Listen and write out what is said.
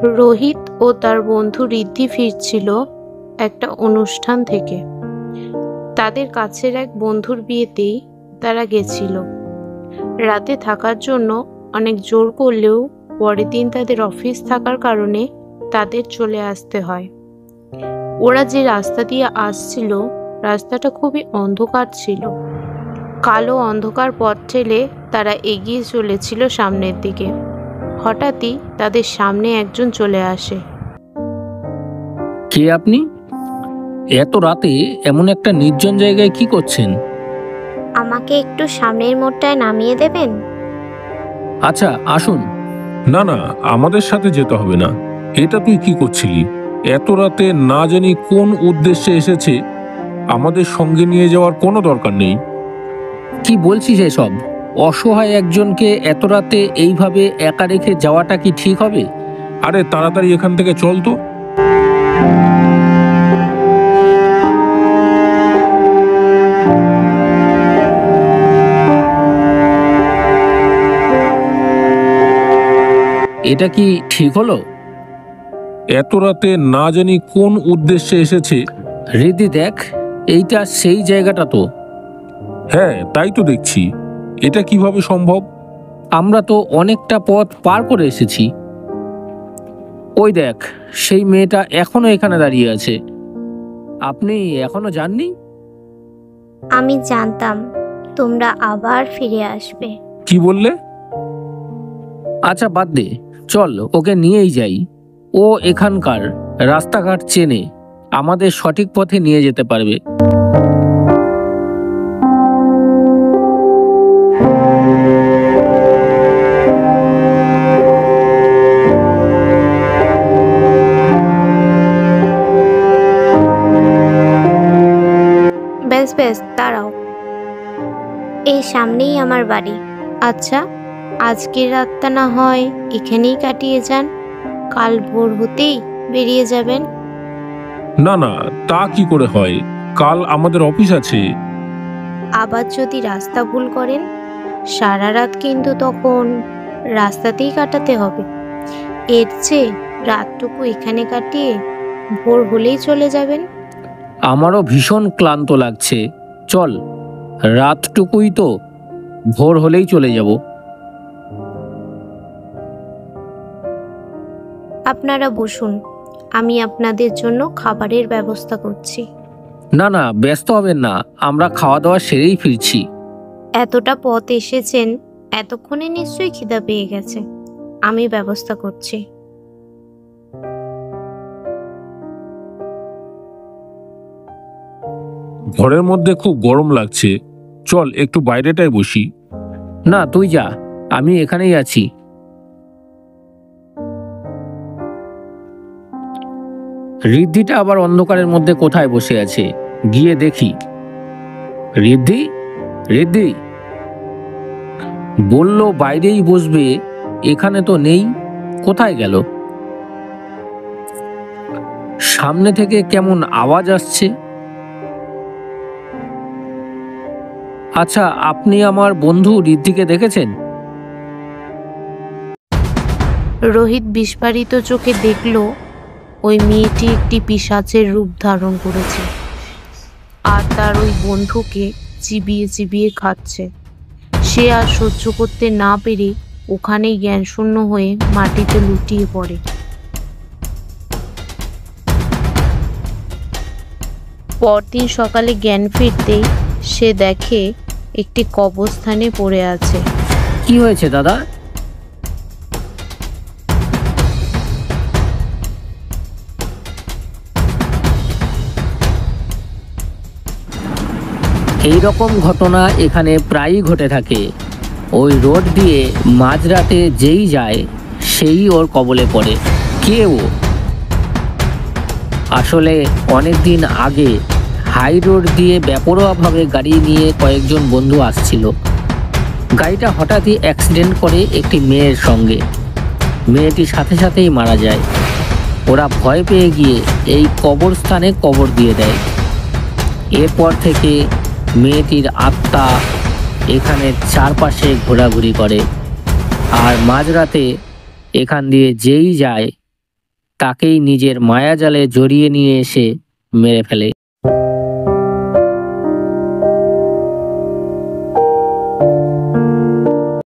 রোহিত ও তার বন্ধু ঋদ্ধি ফিরছিল একটা অনুষ্ঠান থেকে। তাদের কাছের এক বন্ধুর বিয়েতেই তারা গেছিল। রাতে থাকার জন্য অনেক জোর করলেও পরের দিন তাদের অফিস থাকার কারণে তাদের চলে আসতে হয়। ওরা যে রাস্তা দিয়ে আসছিল, রাস্তাটা খুবই অন্ধকার ছিল। কালো অন্ধকার পথ ঠেলে তারা এগিয়ে চলেছিল সামনের দিকে। হঠাৎই তাদের সামনে একজন চলে আসে। কে আপনি? এত রাতে এমন একটা নির্জন জায়গায় কি করছেন? আমাকে একটু সামনের মোড়টায় নামিয়ে দেবেন? আচ্ছা, আসুন। না না, আমাদের সাথে যেতে হবে না। এটা তুই কি করছিলি? এত রাতে না জানি কোন উদ্দেশ্যে এসেছে, আমাদের সঙ্গে নিয়ে যাওয়ার কোনো দরকার নেই। কি বলছিস এসব? অসহায় একজনকে এত রাতে এইভাবে একা রেখে যাওয়াটা কি ঠিক হবে? আরে তাড়াতাড়ি এখান থেকে চল তো। এটা কি ঠিক হলো? এত রাতে না জানি কোন উদ্দেশ্যে এসেছে। রিদ্ধি, দেখ, এইটা সেই জায়গাটা তো। হ্যাঁ, তাই তো দেখছি। এটা কিভাবে সম্ভব? আমরা তো অনেকটা পথ পার করে এসেছি। ওই দেখ, সেই মেয়েটা এখনো এখানে দাঁড়িয়ে আছে। আপনি এখনো যাননি? আমি জানতাম তোমরা আবার ফিরে আসবে। কি বললে? আচ্ছা, বাদ দে, চল ওকে নিয়েই যাই। ও এখানকার রাস্তাঘাট চেনে, আমাদের সঠিক পথে নিয়ে যেতে পারবে। বেশ বেশ, দাঁড়াও। এই সামনেই আমার বাড়ি। আচ্ছা, আজকের রাতটা না হয় এখানেই কাটিয়ে যান, কাল ভোর হতেই বেরিয়ে যাবেন। না না, তা কি করে হয়? কাল আমাদের অফিস আছে। আবার যদি রাস্তা ভুল করেন, সারা রাত কিন্তু তখন রাস্তাতেই কাটাতে হবে। এর চেয়ে রাতটুকু এখানে কাটিয়ে ভোর হলেই চলে যাবেন। আমারও ভীষণ ক্লান্ত লাগছে। চল, রাতটুকুই তো, ভোর হলেই চলে যাব। আপনারা বসুন, আমি আপনাদের জন্য খাবারের ব্যবস্থা করছি। না না, ব্যস্ত হবেন না, আমরা খাওয়া দাওয়া সেরেই ফিরছি। এতটা পথ এসেছেন, এতক্ষণে নিশ্চয়ই খিদা পেয়ে গেছে। আমি ব্যবস্থা করছি। ঘরের মধ্যে খুব গরম লাগছে, চল একটু বাইরেটায় বসি। না, তুই যা, আমি এখানেই আছি। ঋদ্ধিটা আবার অন্ধকারের মধ্যে কোথায় বসে আছে, গিয়ে দেখি। ঋদ্ধি, ঋদ্ধি, বলল বাইরেই বসবে, এখানে তো নেই, কোথায় গেল? সামনে থেকে কেমন আওয়াজ আসছে। আচ্ছা, আপনি আমার বন্ধু ঋদ্ধিকে দেখেছেন? রোহিত বিস্ফারিত চোখে দেখল ওই মেয়েটি একটি পিশাচের রূপ ধারণ করেছে আর তার ওই বন্ধুকে চিবিয়ে চিবিয়ে খাচ্ছে। সে আর সহ্য করতে না পেরে ওখানেই জ্ঞানশূন্য হয়ে মাটিতে লুটিয়ে পড়ে। পরদিন সকালে জ্ঞান ফিরতেই সে দেখে একটি কবরস্থানে পড়ে আছে। কি হয়েছে দাদা? এই রকম ঘটনা এখানে প্রায়ই ঘটে থাকে। ওই রোড দিয়ে মাঝরাতে যেই যায় সেই ওর কবলে পড়ে। কে ও? আসলে অনেক দিন আগে হাই রোড দিয়ে বেপরোয়াভাবে গাড়ি নিয়ে কয়েকজন বন্ধু আসছিল। গাড়িটা হঠাৎই অ্যাক্সিডেন্ট করে একটি মেয়ের সঙ্গে। মেয়েটি সাথে সাথেই মারা যায়। ওরা ভয় পেয়ে গিয়ে এই কবরস্থানে কবর দিয়ে দেয়। এরপর থেকে মেয়েটির আত্মা এখানে চারপাশে ঘোরাঘুরি করে, আর মাঝরাতে এখান দিয়ে যেই যায় তাকেই নিজের মায়াজালে জড়িয়ে নিয়ে এসে মেরে ফেলে।